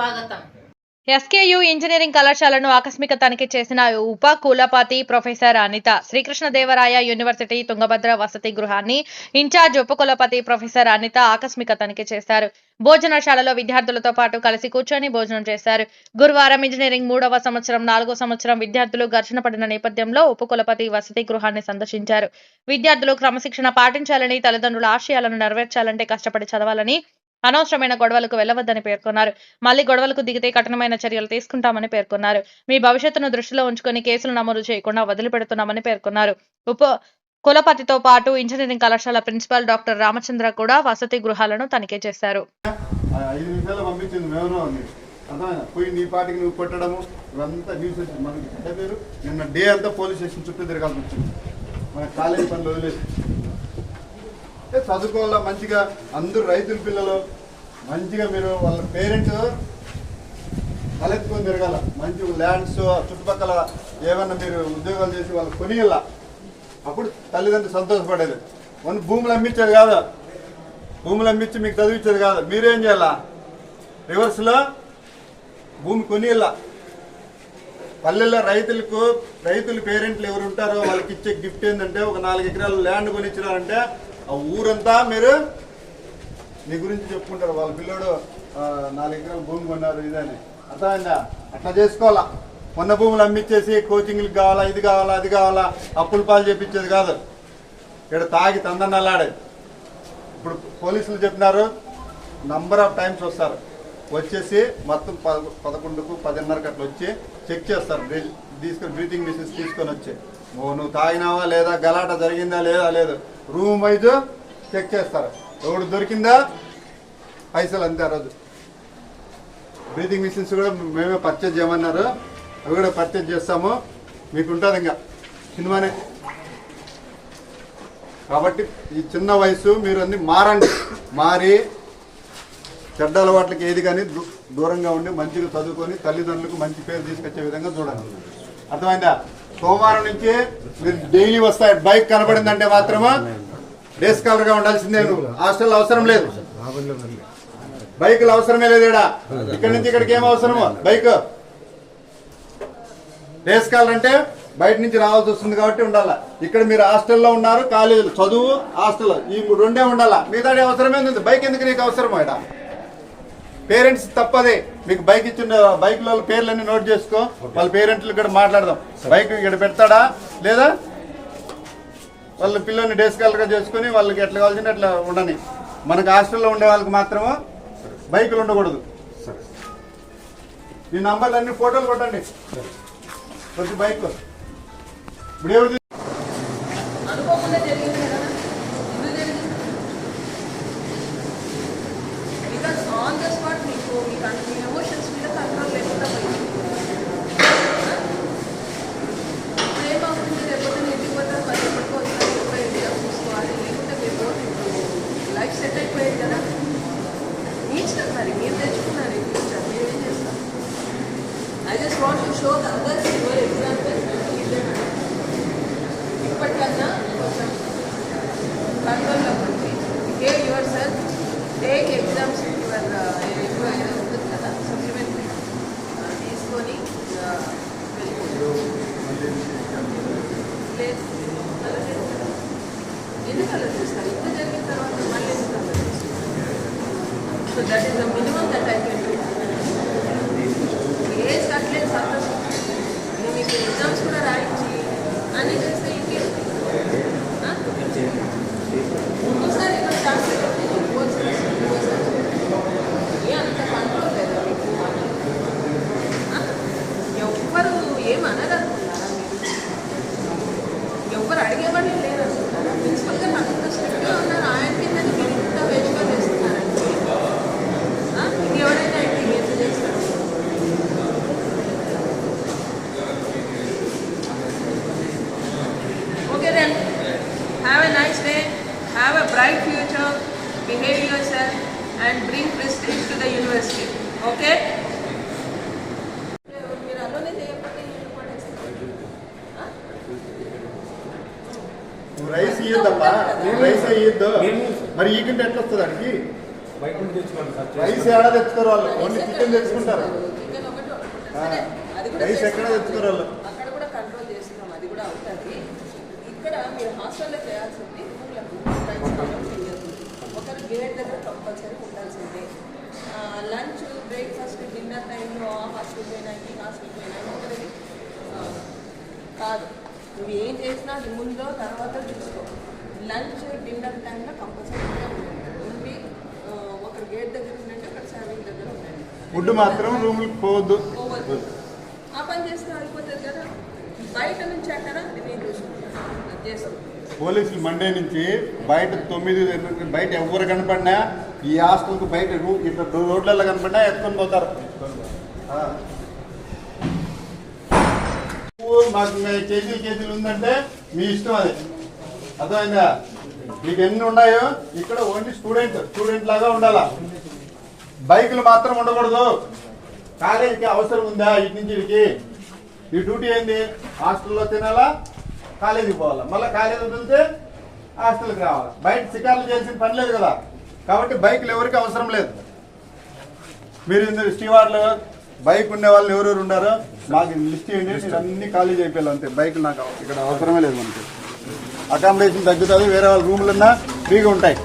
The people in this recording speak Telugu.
స్వాగతం. ఎస్కేయు ఇంజనీరింగ్ కళాశాలను ఆకస్మిక తనిఖీ చేసిన ఉప కులపతి ప్రొఫెసర్ అనిత. శ్రీకృష్ణదేవరాయ యూనివర్సిటీ తుంగభద్ర వసతి గృహాన్ని ఇన్ఛార్జ్ ఉప కులపతి ప్రొఫెసర్ అనిత ఆకస్మిక తనిఖీ చేశారు. భోజనశాలలో విద్యార్థులతో పాటు కలిసి కూర్చొని భోజనం చేశారు. గురువారం ఇంజనీరింగ్ 3వ సంవత్సరం 4వ సంవత్సరం విద్యార్థులు ఘర్షణ పడిన నేపథ్యంలో ఉప కులపతి వసతి గృహాన్ని సందర్శించారు. విద్యార్థులు క్రమశిక్షణ పాటించాలని, తల్లిదండ్రుల ఆశయాలను నెరవేర్చాలంటే కష్టపడి చదవాలని, అనవసరమైన గొడవలకు వెళ్లవద్దని పేర్కొన్నారు. మళ్లీ గొడవలకు దిగితే కఠినమైన చర్యలు తీసుకుంటామని పేర్కొన్నారు. మీ భవిష్యత్తును దృష్టిలో ఉంచుకొని కేసులు నమోదు చేయకుండా వదిలిపెడుతున్నామని పేర్కొన్నారు. ఉప కులపతితో పాటు ఇంజనీరింగ్ కళాశాల ప్రిన్సిపాల్ డాక్టర్ రామచంద్ర కూడా వసతి గృహాలను తనిఖీ చేశారు. చదువుకోవాలా మంచిగా, అందరూ రైతుల పిల్లలు మంచిగా మీరు వాళ్ళ పేరెంట్స్ తలెత్తుకొని తిరగాల. మంచి ల్యాండ్స్ చుట్టుపక్కల ఏమన్నా మీరు ఉద్యోగాలు చేసి వాళ్ళు కొనియాల, అప్పుడు తల్లిదండ్రులు సంతోషపడేది. మన భూములు అమ్మించేది కాదు, భూములు అమ్మించి మీకు చదివించేది కాదు. మీరేం చేయాలా, రివర్స్లో భూమి కొనియాల. పల్లెల్లో రైతుల పేరెంట్లు ఎవరు ఉంటారో వాళ్ళకి ఇచ్చే గిఫ్ట్ ఏంటంటే ఒక 4 ఎకరాలు ల్యాండ్ కొనిచ్చినారంటే ఆ ఊరంతా మీరు మీ గురించి చెప్పుకుంటారు. వాళ్ళ పిల్లోడు 4 ఎకరాలు భూమి కొన్నారు ఇదని. అర్థమైందా? అట్లా చేసుకోవాలా. మొన్న భూములు అమ్మిచ్చేసి కోచింగ్లకు కావాలా, ఇది కావాలా, అది కావాలా, అప్పుల పాలు చేపించేది కాదు. ఇక్కడ తాగి తందనల్లాడేది. ఇప్పుడు పోలీసులు చెప్పినారు నంబర్ ఆఫ్ టైమ్స్ వస్తారు, వచ్చేసి మొత్తం 11కు 10:30కి అట్లా వచ్చి చెక్ చేస్తారు. తీసుకొని బ్రీతింగ్ మిషన్స్ తీసుకొని వచ్చి నువ్వు తాగినావా లేదా, గలాట జరిగిందా లేదా లేదు, రూమ్ వైజ్ చెక్ చేస్తారు. ఎవడు దొరికిందా పైసలు అంతే. ఆ రోజు బ్రీతింగ్ మిషన్స్ కూడా మేమే పర్చేజ్ చేయమన్నారు, అవి కూడా పర్చేజ్ చేస్తాము. మీకు ఉంటుంది ఇంకా సినిమానే. కాబట్టి ఈ చిన్న వయసు మీరు అన్ని మారి చెడ్డ అలవాట్లకి ఏది కానీ దూరంగా ఉండి మంచిగా చదువుకొని తల్లిదండ్రులకు మంచి పేరు తీసుకొచ్చే విధంగా చూడండి. అర్థమైందా? సోమవారం నుంచి మీరు డైలీ వస్తాయి. బైక్ కనబడిందంటే మాత్రమే డే స్కాలర్గా ఉండాల్సిందే. నువ్వు హాస్టల్ అవసరం లేదు, బైకులు అవసరమే లేదు. ఇక్కడ నుంచి ఇక్కడికి ఏం అవసరమో బైక్. డే స్కాలర్ అంటే బయట నుంచి రావాల్సి వస్తుంది కాబట్టి ఉండాలా. ఇక్కడ మీరు హాస్టల్లో ఉన్నారు, కాలేజీలు చదువు హాస్టల్ ఈ 2 ఉండాలా. మిగతా అవసరమే ఉంది. బైక్ ఎందుకు నీకు అవసరమో? ఇక్కడ పేరెంట్స్ తప్పదే. మీకు బైక్ ఇచ్చిన బైక్లో పేర్లన్నీ నోట్ చేసుకో. వాళ్ళ పేరెంట్లు ఇక్కడ మాట్లాడదాం. బైక్ ఇక్కడ పెడతాడా లేదా, వాళ్ళ పిల్లల్ని డే స్కాలర్గా చేసుకుని వాళ్ళకి ఎట్లా కావాల్సింది అట్లా ఉండని. మనకు హాస్టల్లో ఉండే వాళ్ళకి మాత్రమే బైకులు ఉండకూడదు. ఈ నంబర్లు అన్ని ఫోటోలు కొట్టండి ప్రతి బైక్. ఇప్పుడు ఎవరు I just want to show the others your example. ఇప్పటికన్నా కొంచెం కంట్రోల్లో ఉంది. Behave yourself. Take exams ఉంటుంది కదా, సప్లిమెంటరీ తీసుకొని ఎందుకు అలా చేస్తారు? ఇంత జరిగిన తర్వాత మళ్ళీ ఎందుకు అలా చేస్తారు? So that is the minimum that I can do. Age కట్టలేదు సంతోషం. నేను మీకు ఎగ్జామ్స్ కూడా రాయించి అన్నీ చేస్తే ఇంకేం ఇంకోసారి ఇక్కడ ఛాన్స్ అంత కంట్రోల్ లేదా మీకు? ఎవ్వరు ఏమనదనుకున్నారా? మీరు ఎవ్వరు అడిగేవాళ్ళు లేరు అనుకుంటారా? ప్రిన్సిపల్ గారు అంత స్ట్రిక్ట్గా ఉన్నారు. ఆయన కింద మీరు ఇంత వేజ్గా చేస్తున్నారంటే ఇది ఎవరైనా ఇంటికి ఎంత చేస్తారు? Okay then, have a nice day, have a bright future, behave yourself and bring prestige to the university. Okay? మీరు అలోనే చేయకపోతే రైస్ ఇయ్యద్దమ్మా, రైస్ ఇయ్యద్దు. మరి ఈ కింద ఎట్లా వస్తుంది అడిగి? రైస్ ఎక్కడ తెచ్చుకోరు వాళ్ళు, ఓన్లీ చికెన్ తెచ్చుకుంటారు. చికెన్ ఒకటి వండుకుంటారు. సరే, అది కూడా రైస్ ఎక్కడ చేస్తాం. తెచ్చుకోరు వాళ్ళు. అక్కడ కూడా కంట్రోల్ చేస్తున్నాం, అది కూడా అవుతుంది. ఇక్కడ మీరు హాస్టల్లో చేయాల్సింది ఒకరు గేట్ దగ్గర కంపల్సరీ ఉండాల్సిందే. లంచ్ బ్రేక్ఫాస్ట్ డిన్నర్ టైంలో ఆ హాస్టల్ పోయినా ఈ హాస్టల్ పోయినా ఒకరికి కాదు. నువ్వు ఏం చేసినా అది ముందో తర్వాత చూసుకో. లంచ్ డిన్నర్ టైంలో కంపల్సరీ ఉండి ఒకరు గేట్ దగ్గర ఉండండి, ఒకరు సర్వింగ్ దగ్గర ఉండండి. ఫుడ్ మాత్రం రూమ్కి పోవద్దు. పోవద్దు. ఆ పని చేస్తే అయిపోతుంది కదా. బయట నుంచి అక్కడ నేను చూసుకుంటాను, అది చేస్తాను. పోలీసులు మండే నుంచి బయట 9 బయట ఎవరు కనపడినా ఈ హాస్టల్కి బయట ఇట్లా రోడ్లలో కనపడినా ఎత్తుకొని పోతారు. మాకు కేజీలు ఉందంటే మీ ఇష్టం, అది అర్థమైందా? మీకు ఎన్ని ఉన్నాయో ఇక్కడ ఓన్లీ స్టూడెంట్ లాగా ఉండాలా. బైకులు మాత్రం ఉండకూడదు. కాలేజీకి అవసరం ఉందా ఇటు నుంచి ఇటుకి? ఈ డ్యూటీ ఏంది? హాస్టల్లో తినాలా, కాలేజీకి పోవాలా, మళ్ళీ కాలేజీ వదిలితే హాస్టల్కి రావాలా. బయట షికార్లు చేయాల్సిన పని లేదు కదా. కాబట్టి బైకులు ఎవరికి అవసరం లేదు. మీరు స్టీవార్లు బైక్ ఉండే వాళ్ళు ఎవరెవరు ఉన్నారో మాకు లిస్ట్ చేయండి, నేను అన్ని కాలేజీ అయిపోయాలి అంతే. బైకులు నాకు ఇక్కడ అవసరమే లేదు. మనకి అకామిడేషన్ తగ్గుతుంది, వేరే వాళ్ళ రూములన్నా ఫ్రీగా ఉంటాయి.